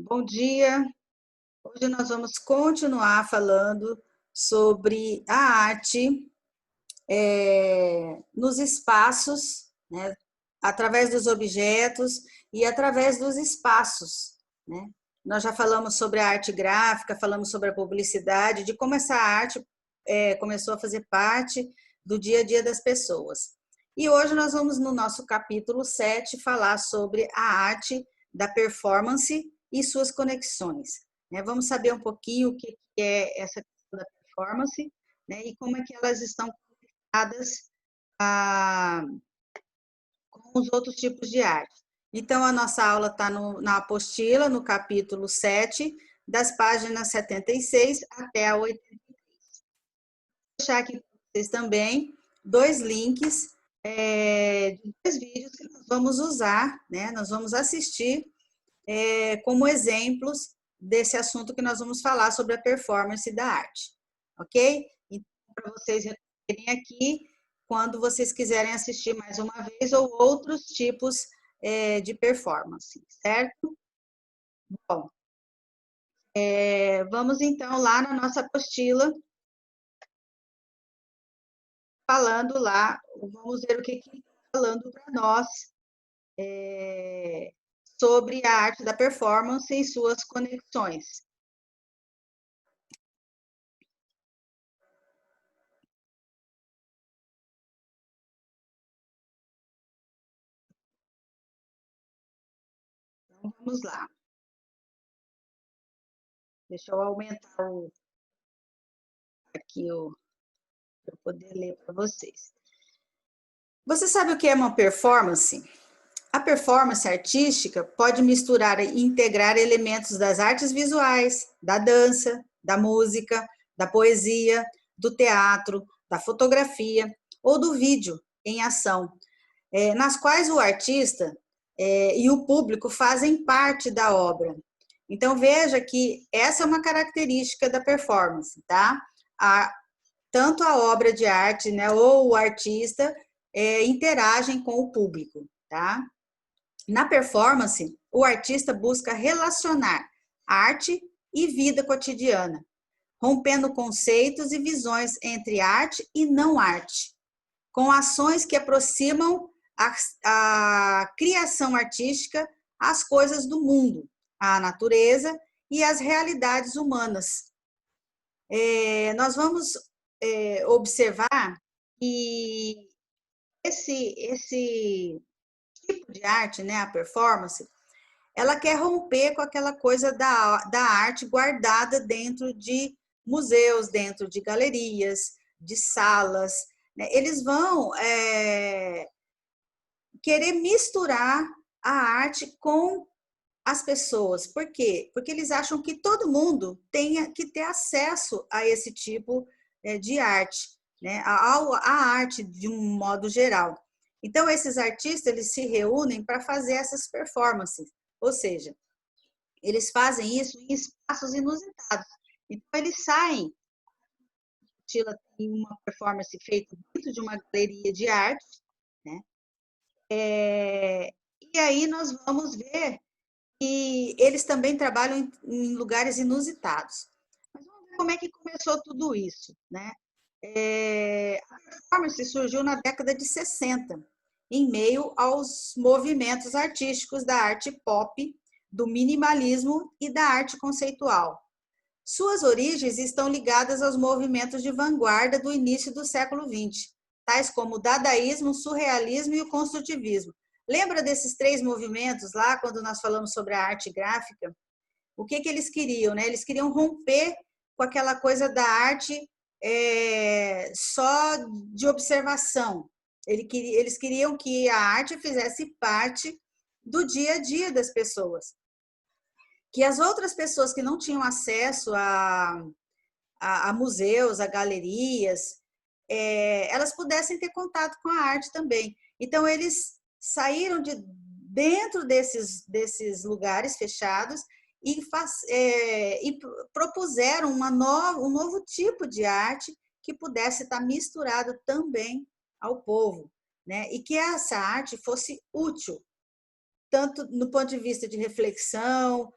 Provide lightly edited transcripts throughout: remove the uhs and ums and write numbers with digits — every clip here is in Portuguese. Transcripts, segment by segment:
Bom dia. Hoje nós vamos continuar falando sobre a arte nos espaços, né? Através dos objetos e através dos espaços, né? Nós já falamos sobre a arte gráfica, falamos sobre a publicidade, de como essa arte começou a fazer parte do dia a dia das pessoas. E hoje nós vamos, no nosso capítulo 7, falar sobre a arte da performance e suas conexões, né? Vamos saber um pouquinho o que é essa questão da performance, né? E como é que elas estão conectadas com os outros tipos de arte. Então, a nossa aula está na apostila, no capítulo 7, das páginas 76 até a 83. Vou deixar aqui para vocês também dois links de dois vídeos que nós vamos usar, né? Nós vamos assistir como exemplos desse assunto que nós vamos falar sobre a performance da arte, ok? Então, para vocês referirem aqui, quando vocês quiserem assistir mais uma vez ou outros tipos de performance, certo? Bom, vamos então lá na nossa apostila, falando lá, vamos ver o que está falando para nós sobre a arte da performance e suas conexões. Então, vamos lá. Deixa eu aumentar aqui para eu poder ler para vocês. Você sabe o que é uma performance? A performance artística pode misturar e integrar elementos das artes visuais, da dança, da música, da poesia, do teatro, da fotografia ou do vídeo em ação, nas quais o artista e o público fazem parte da obra. Então, veja que essa é uma característica da performance, tá? Tanto a obra de arte, né, ou o artista interagem com o público, tá? Na performance, o artista busca relacionar arte e vida cotidiana, rompendo conceitos e visões entre arte e não arte, com ações que aproximam a criação artística às coisas do mundo, à natureza e às realidades humanas. Nós vamos observar que esse tipo de arte, né, a performance, ela quer romper com aquela coisa da arte guardada dentro de museus, dentro de galerias, de salas, né? Eles vão querer misturar a arte com as pessoas. Por quê? Porque eles acham que todo mundo tenha que ter acesso a esse tipo de arte, né? A arte de um modo geral. Então, esses artistas, eles se reúnem para fazer essas performances, ou seja, eles fazem isso em espaços inusitados. Então, eles saem, tem uma performance feita dentro de uma galeria de arte, né? E aí nós vamos ver que eles também trabalham em lugares inusitados. Mas vamos ver como é que começou tudo isso, né? A performance surgiu na década de 60, em meio aos movimentos artísticos da arte pop, do minimalismo e da arte conceitual. Suas origens estão ligadas aos movimentos de vanguarda do início do século XX, tais como o dadaísmo, o surrealismo e o construtivismo. Lembra desses três movimentos lá, quando nós falamos sobre a arte gráfica? O que eles queriam, né? Eles queriam romper com aquela coisa da arte só de observação. Eles queriam que a arte fizesse parte do dia a dia das pessoas. Que as outras pessoas que não tinham acesso a museus, a galerias, elas pudessem ter contato com a arte também. Então, eles saíram de dentro desses lugares fechados e propuseram um novo tipo de arte que pudesse estar misturado também ao povo, né? E que essa arte fosse útil, tanto no ponto de vista de reflexão,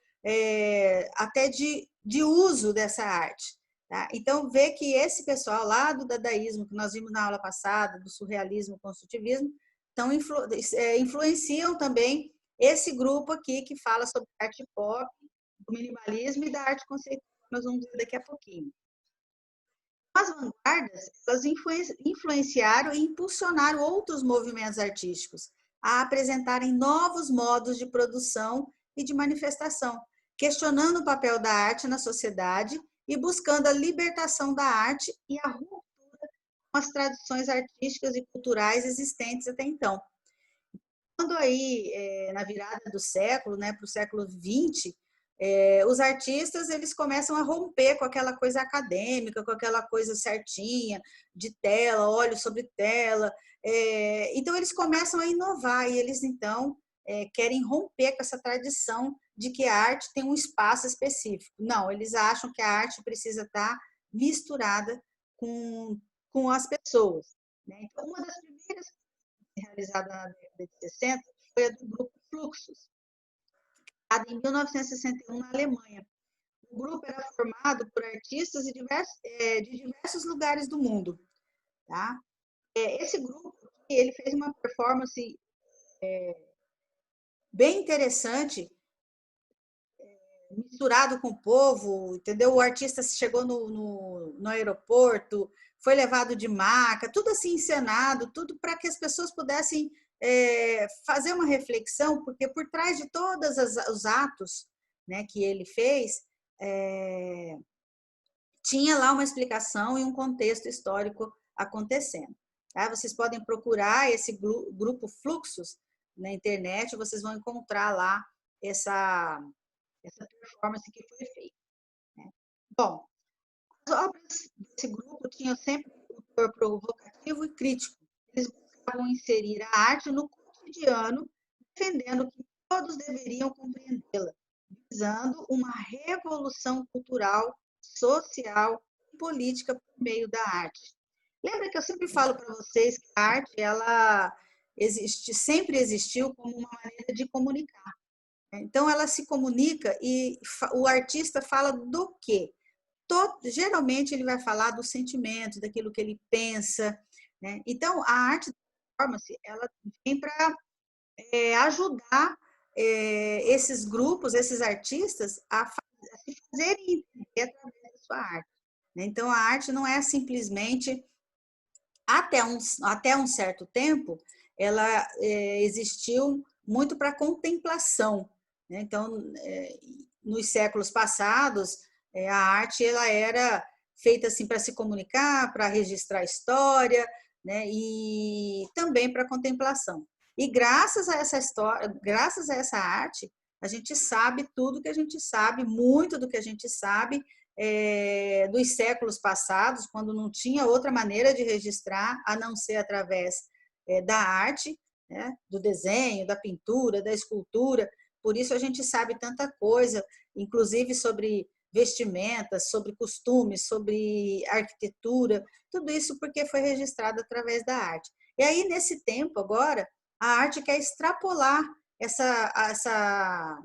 até de uso dessa arte. Tá? Então, vê que esse pessoal lá do dadaísmo, que nós vimos na aula passada, do surrealismo, construtivismo, então, influenciam também esse grupo aqui que fala sobre arte pop, do minimalismo e da arte conceitual, que nós vamos ver daqui a pouquinho. As vanguardas, elas influenciaram e impulsionaram outros movimentos artísticos a apresentarem novos modos de produção e de manifestação, questionando o papel da arte na sociedade e buscando a libertação da arte e a ruptura com as tradições artísticas e culturais existentes até então. Quando aí, na virada do século, né, para o século XX, os artistas eles começam a romper com aquela coisa acadêmica, com aquela coisa certinha, de tela, óleo sobre tela. Então, eles começam a inovar e eles, então, querem romper com essa tradição de que a arte tem um espaço específico. Não, eles acham que a arte precisa estar misturada com as pessoas. Né? Então, uma das primeiras realizada na década de 60 foi a do grupo Fluxus, em 1961 na Alemanha. O grupo era formado por artistas de diversos lugares do mundo. Tá? Esse grupo ele fez uma performance bem interessante, misturado com o povo, entendeu? O artista chegou no aeroporto, foi levado de maca, tudo assim encenado, tudo para que as pessoas pudessem fazer uma reflexão, porque por trás de todos os atos, né, que ele fez, tinha lá uma explicação e um contexto histórico acontecendo. Tá? Vocês podem procurar esse grupo Fluxus na internet, vocês vão encontrar lá essa performance que foi feita. Né? Bom, as obras desse grupo tinham sempre um teor provocativo e crítico. Eles buscavam inserir a arte no cotidiano, defendendo que todos deveriam compreendê-la, visando uma revolução cultural, social e política por meio da arte. Lembra que eu sempre falo para vocês que a arte ela sempre existiu como uma maneira de comunicar. Então, ela se comunica e o artista fala do quê? Geralmente, ele vai falar do sentimento, daquilo que ele pensa. Né? Então, a arte da performance, ela vem para ajudar esses grupos, esses artistas, a se fazerem entender através da sua arte. Né? Então, a arte não é simplesmente, até um certo tempo, ela existiu muito para contemplação. Né? Então, nos séculos passados, a arte ela era feita assim para se comunicar, para registrar a história, né? E também para contemplação. E graças a essa história, graças a essa arte, a gente sabe tudo que a gente sabe, muito do que a gente sabe dos séculos passados, quando não tinha outra maneira de registrar a não ser através da arte, né? Do desenho, da pintura, da escultura. Por isso a gente sabe tanta coisa, inclusive sobre vestimentas, sobre costumes, sobre arquitetura, tudo isso porque foi registrado através da arte. E aí, nesse tempo agora, a arte quer extrapolar essa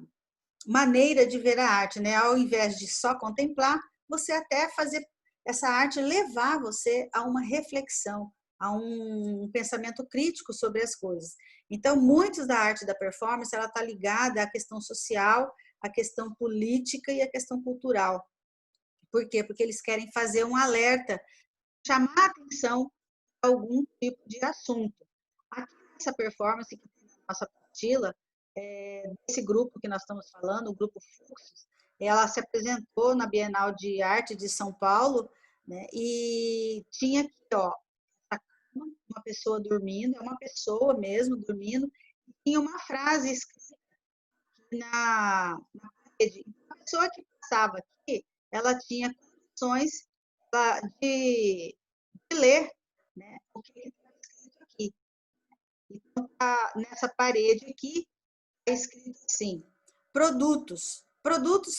maneira de ver a arte, né? Ao invés de só contemplar, você até fazer essa arte levar você a uma reflexão, a um pensamento crítico sobre as coisas. Então, muitos da arte da performance, ela está ligada à questão social, à questão política e à questão cultural. Por quê? Porque eles querem fazer um alerta, chamar a atenção para algum tipo de assunto. Aqui nessa performance que tem na nossa apostila, desse grupo que nós estamos falando, o grupo Fluxus, ela se apresentou na Bienal de Arte de São Paulo, né, e tinha aqui, ó, uma pessoa dormindo, é uma pessoa mesmo dormindo, e tinha uma frase escrita na parede. A pessoa que passava aqui, ela tinha condições de ler, né, o que está escrito aqui. Então, nessa parede aqui, está escrito assim: produtos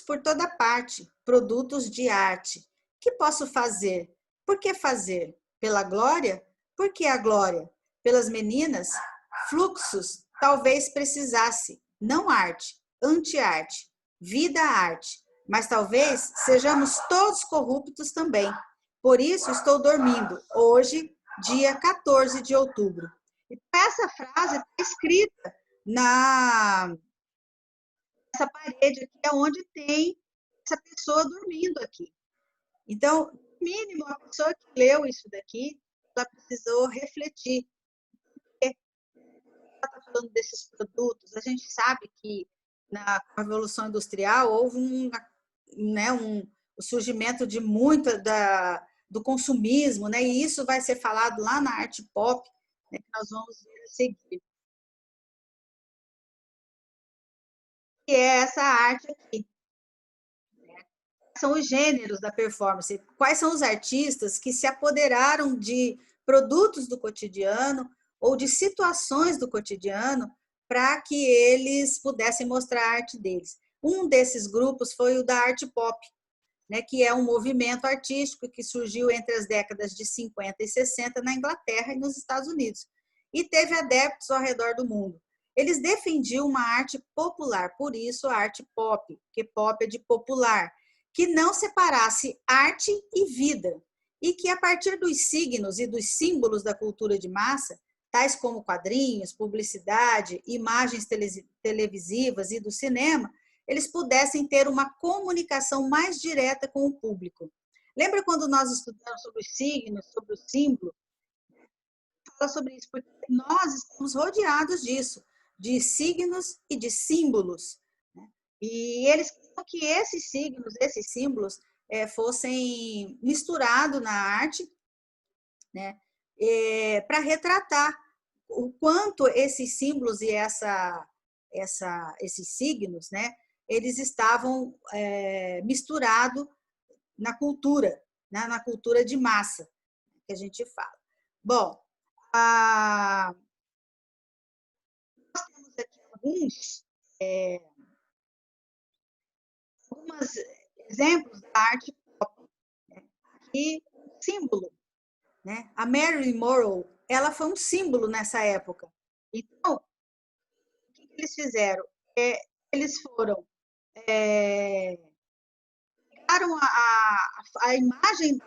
por toda parte, produtos de arte. Que posso fazer? Por que fazer? Pela glória? Por que a glória? Pelas meninas? Fluxos, talvez precisasse, não arte, anti-arte. vida à arte, mas talvez sejamos todos corruptos também. Por isso estou dormindo, hoje, dia 14 de outubro. Então, essa frase está escrita nessa parede aqui, é onde tem essa pessoa dormindo aqui. Então, no mínimo, a pessoa que leu isso daqui, ela precisou refletir. Ela está falando desses produtos, a gente sabe que na Revolução Industrial houve o surgimento de muito do consumismo, né? E isso vai ser falado lá na arte pop, né, que nós vamos ver a seguir. Que é essa arte aqui. São os gêneros da performance, quais são os artistas que se apoderaram de produtos do cotidiano ou de situações do cotidiano para que eles pudessem mostrar a arte deles. Um desses grupos foi o da arte pop, né, que é um movimento artístico que surgiu entre as décadas de 50 e 60 na Inglaterra e nos Estados Unidos, e teve adeptos ao redor do mundo. Eles defendiam uma arte popular, por isso a arte pop, que pop é de popular, que não separasse arte e vida, e que a partir dos signos e dos símbolos da cultura de massa, tais como quadrinhos, publicidade, imagens televisivas e do cinema, eles pudessem ter uma comunicação mais direta com o público. Lembra quando nós estudamos sobre os signos, sobre o símbolo? Fala sobre isso, porque nós estamos rodeados disso, de signos e de símbolos. Né? E eles queriam que esses signos, esses símbolos, fossem misturados na arte, né? Para retratar o quanto esses símbolos e esses signos, né, eles estavam misturados na cultura, né, na cultura de massa que a gente fala. Bom, nós temos aqui alguns exemplos da arte pop, né? Aqui, símbolo, né? A Marilyn Monroe, ela foi um símbolo nessa época. Então, o que eles fizeram? Eles foram pegaram a imagem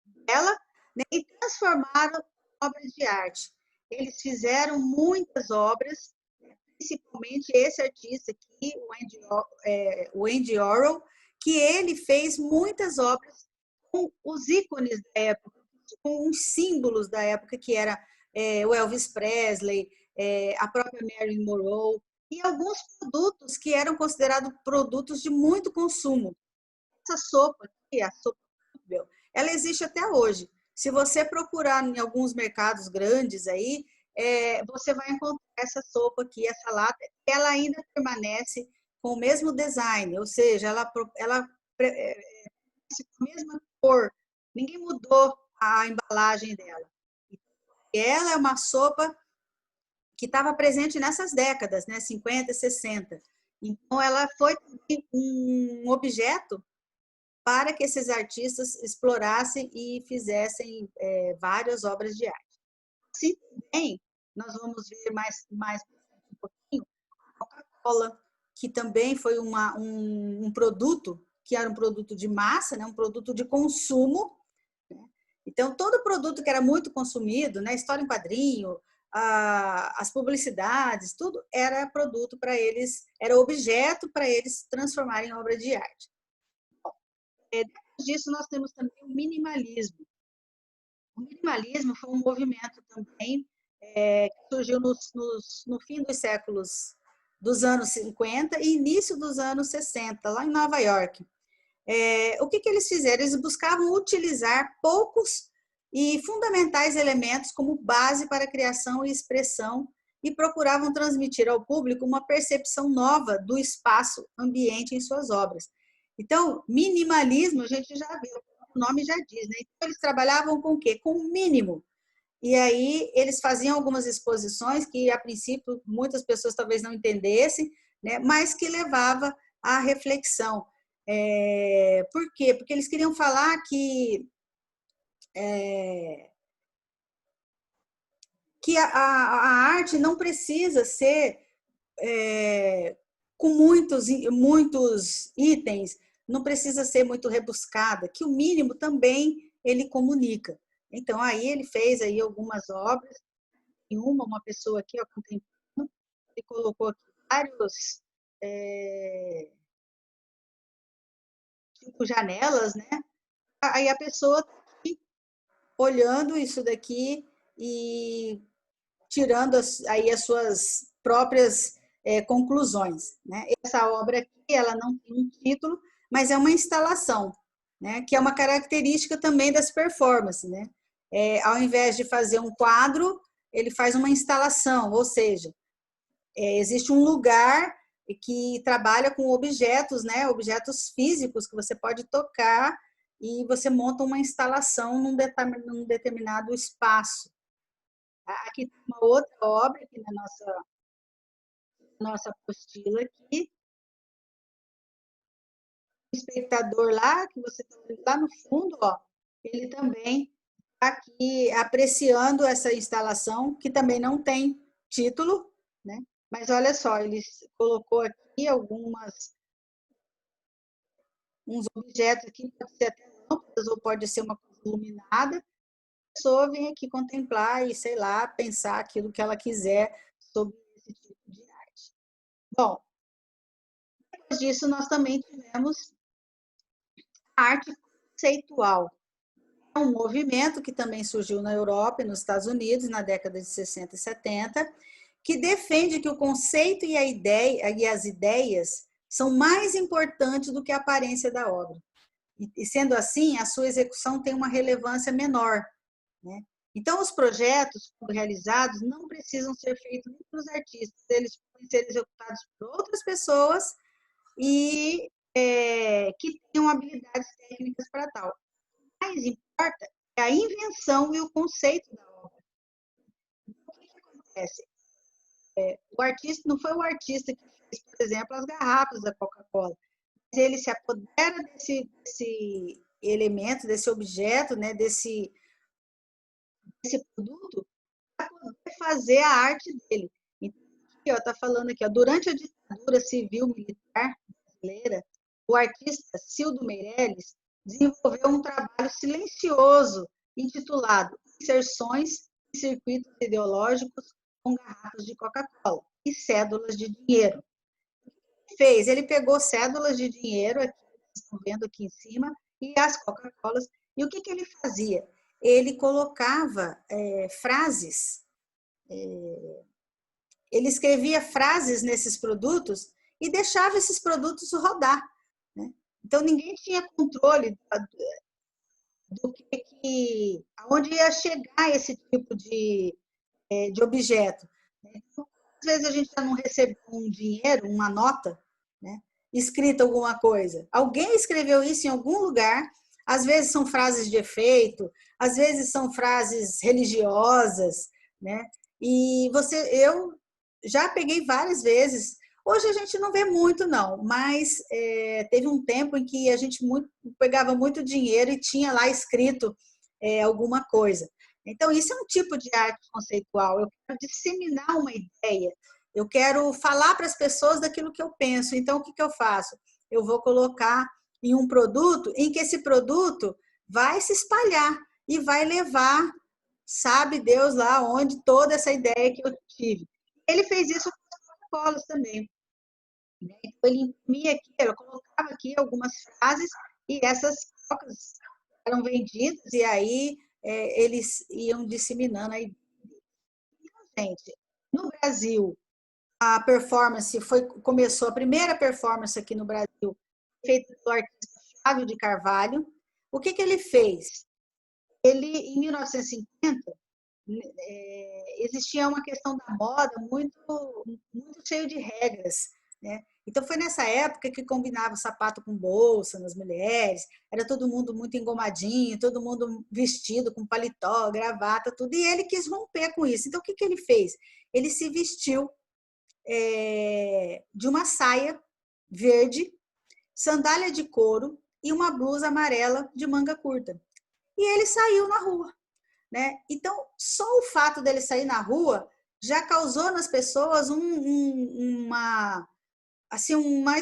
dela, né, e transformaram em obras de arte. Eles fizeram muitas obras, principalmente esse artista aqui, o Andy Warhol, que ele fez muitas obras com os ícones da época, com os símbolos da época, que era o Elvis Presley, a própria Marilyn Monroe, e alguns produtos que eram considerados produtos de muito consumo. Essa sopa aqui, a sopa Campbell, ela existe até hoje. Se você procurar em alguns mercados grandes aí, você vai encontrar essa sopa aqui, essa lata, ela ainda permanece com o mesmo design, ou seja, ela com a mesma cor, ninguém mudou a embalagem dela. Ela é uma sopa que estava presente nessas décadas, né, 50, 60. Então, ela foi um objeto para que esses artistas explorassem e fizessem várias obras de arte. Assim também, nós vamos ver mais um pouquinho, a Coca-Cola, que também foi um produto, que era um produto de massa, né, um produto de consumo. Né? Então, todo produto que era muito consumido, né, história em quadrinho, as publicidades, tudo era produto para eles, era objeto para eles transformarem em obra de arte. Depois disso, nós temos também o minimalismo. O minimalismo foi um movimento também que surgiu no fim dos anos 50 e início dos anos 60, lá em Nova York. O que eles fizeram? Eles buscavam utilizar poucos e fundamentais elementos como base para a criação e expressão e procuravam transmitir ao público uma percepção nova do espaço ambiente em suas obras. Então, minimalismo, a gente já viu, o nome já diz, né? Então, eles trabalhavam com o quê? Com o mínimo. E aí, eles faziam algumas exposições que, a princípio, muitas pessoas talvez não entendessem, né? Mas que levava à reflexão. Por quê? Porque eles queriam falar que a arte não precisa ser com muitos itens, não precisa ser muito rebuscada, que o mínimo também ele comunica. Então, aí ele fez aí algumas obras, e uma pessoa aqui, ó, contemplando, ele colocou aqui vários tipo janelas, né? Aí a pessoa está aqui olhando isso daqui e tirando aí as suas próprias conclusões, né? Essa obra aqui, ela não tem um título, mas é uma instalação, né? Que é uma característica também das performances, né? Ao invés de fazer um quadro, ele faz uma instalação, ou seja, existe um lugar que trabalha com objetos, né? Objetos físicos que você pode tocar e você monta uma instalação num determinado espaço. Aqui tem uma outra obra aqui na nossa apostila aqui. O espectador lá, que você está lá no fundo, ó, ele também está aqui apreciando essa instalação, que também não tem título, né? Mas olha só, ele colocou aqui uns objetos aqui, pode ser até lâmpadas ou pode ser uma coisa iluminada. A pessoa vem aqui contemplar e, sei lá, pensar aquilo que ela quiser sobre esse tipo de arte. Bom, depois disso nós também tivemos a arte conceitual. É um movimento que também surgiu na Europa e nos Estados Unidos na década de 60 e 70, que defende que o conceito e a ideia e as ideias são mais importantes do que a aparência da obra. E sendo assim, a sua execução tem uma relevância menor, né? Então, os projetos realizados não precisam ser feitos nem pelos artistas, eles podem ser executados por outras pessoas e que tenham habilidades técnicas para tal. O que mais importa é a invenção e o conceito da obra. O que acontece? O artista não foi o artista que fez, por exemplo, as garrafas da Coca-Cola, mas ele se apodera desse elemento, desse objeto, né, desse produto, para poder fazer a arte dele. Então, aqui, ó, tá falando aqui, ó, durante a ditadura civil-militar brasileira, o artista Cildo Meirelles desenvolveu um trabalho silencioso intitulado Inserções em Circuitos Ideológicos com Garrafas de Coca-Cola e Cédulas de Dinheiro. O que ele fez? Ele pegou cédulas de dinheiro, aqui, vocês estão vendo aqui em cima, e as Coca-Colas, e o que ele fazia? Ele colocava frases, ele escrevia frases nesses produtos e deixava esses produtos rodar, né? Então, ninguém tinha controle aonde ia chegar esse tipo de objeto. Então, às vezes a gente já não recebe um dinheiro, uma nota, né, escrita alguma coisa. Alguém escreveu isso em algum lugar, às vezes são frases de efeito, às vezes são frases religiosas, né? E eu já peguei várias vezes. Hoje a gente não vê muito, não, mas teve um tempo em que a gente pegava muito dinheiro e tinha lá escrito alguma coisa. Então, isso é um tipo de arte conceitual. Eu quero disseminar uma ideia, eu quero falar para as pessoas daquilo que eu penso. Então, o que eu faço? Eu vou colocar em um produto em que esse produto vai se espalhar e vai levar, sabe Deus lá onde, toda essa ideia que eu tive. Ele fez isso com as Coca-Colas também. Então, ele imprimia aqui, ele colocava aqui algumas frases e essas cocas eram vendidas e aí eles iam disseminando a ideia. Então, gente, no Brasil, a performance começou, a primeira performance aqui no Brasil, feita pelo artista Flávio de Carvalho. O que ele fez? Ele, em 1950, existia uma questão da moda muito cheio de regras, né? Então foi nessa época que combinava o sapato com bolsa nas mulheres, era todo mundo muito engomadinho, todo mundo vestido com paletó, gravata, tudo, e ele quis romper com isso. Então o que ele fez? Ele se vestiu de uma saia verde, sandália de couro e uma blusa amarela de manga curta. E ele saiu na rua, né? Então, só o fato dele sair na rua já causou nas pessoas assim, uma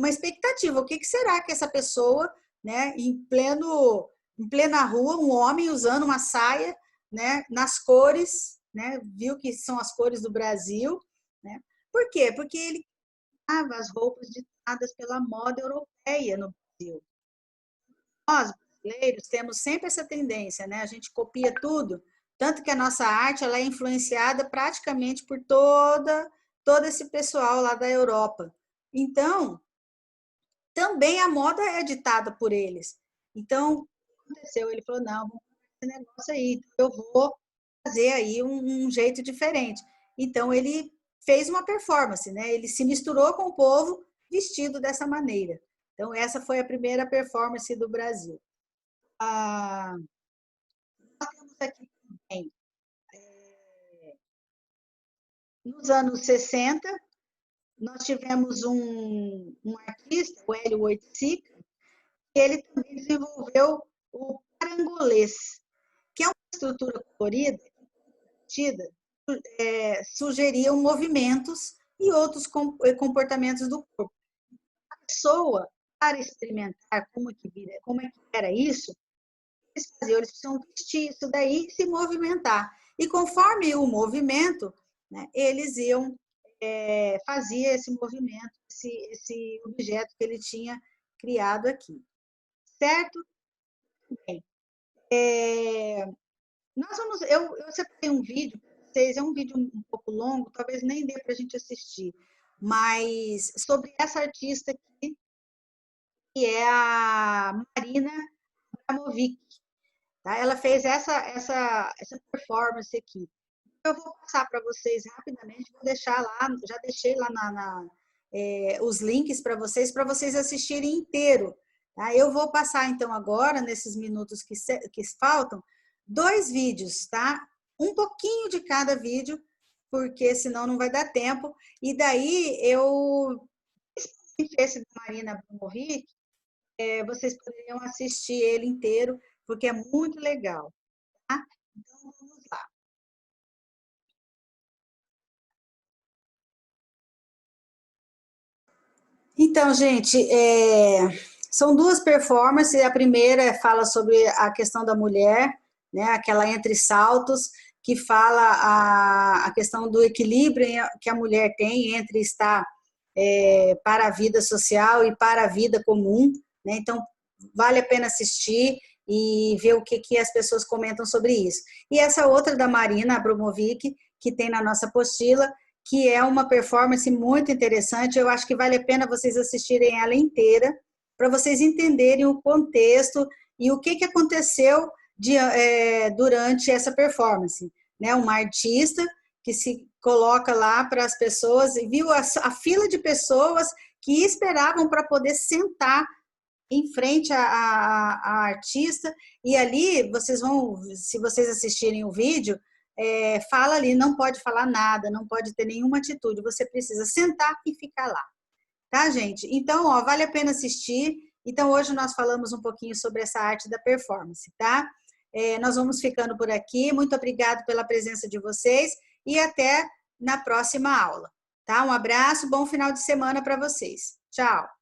expectativa. O que será que essa pessoa, né, em plena rua, um homem usando uma saia, né, nas cores, né, viu que são as cores do Brasil, né? Por quê? Porque ele usava as roupas ditadas pela moda europeia no Brasil. Nós, brasileiros, temos sempre essa tendência, né? A gente copia tudo, tanto que a nossa arte ela é influenciada praticamente por todo esse pessoal lá da Europa. Então, também a moda é ditada por eles. Então, o que aconteceu? Ele falou, não, vamos fazer esse negócio aí, eu vou fazer aí um jeito diferente. Então, ele fez uma performance, né? Ele se misturou com o povo vestido dessa maneira. Então, essa foi a primeira performance do Brasil. Ah, nós temos aqui também, nos anos 60, nós tivemos um artista, o Hélio Oiticica, que ele também desenvolveu o parangolês, que é uma estrutura colorida, sugeriam movimentos e outros comportamentos do corpo. A pessoa, para experimentar como é que era isso, eles faziam, eles precisam vestir isso daí e se movimentar. E conforme o movimento, né, eles iam fazia esse movimento, esse objeto que ele tinha criado aqui. Certo? Bem, eu separei um vídeo para vocês, é um vídeo um pouco longo, talvez nem dê para a gente assistir, mas sobre essa artista aqui, que é a Marina Abramovic. Tá? Ela fez essa performance aqui. Eu vou passar para vocês rapidamente, vou deixar lá, já deixei lá os links para vocês assistirem inteiro. Tá? Eu vou passar, então, agora, nesses minutos que faltam, 2 vídeos, tá? Um pouquinho de cada vídeo, porque senão não vai dar tempo. E daí, esse da Marina Abramovic, vocês poderiam assistir ele inteiro, porque é muito legal. Tá? Então, vamos lá. Então, gente, são 2 performances. A primeira fala sobre a questão da mulher, né, aquela entre saltos, que fala a questão do equilíbrio que a mulher tem entre estar para a vida social e para a vida comum, né? Então, vale a pena assistir e ver o que as pessoas comentam sobre isso. E essa outra da Marina Abramovic, que tem na nossa apostila, que é uma performance muito interessante. Eu acho que vale a pena vocês assistirem ela inteira, para vocês entenderem o contexto e o que aconteceu durante essa performance. Né? Uma artista que se coloca lá para as pessoas e viu a fila de pessoas que esperavam para poder sentar em frente à artista, e ali vocês vão, se vocês assistirem o vídeo, fala ali, não pode falar nada, não pode ter nenhuma atitude, você precisa sentar e ficar lá, tá, gente? Então, ó, vale a pena assistir. Então, hoje nós falamos um pouquinho sobre essa arte da performance, tá? Nós vamos ficando por aqui, muito obrigado pela presença de vocês e até na próxima aula, tá? Um abraço, bom final de semana para vocês. Tchau!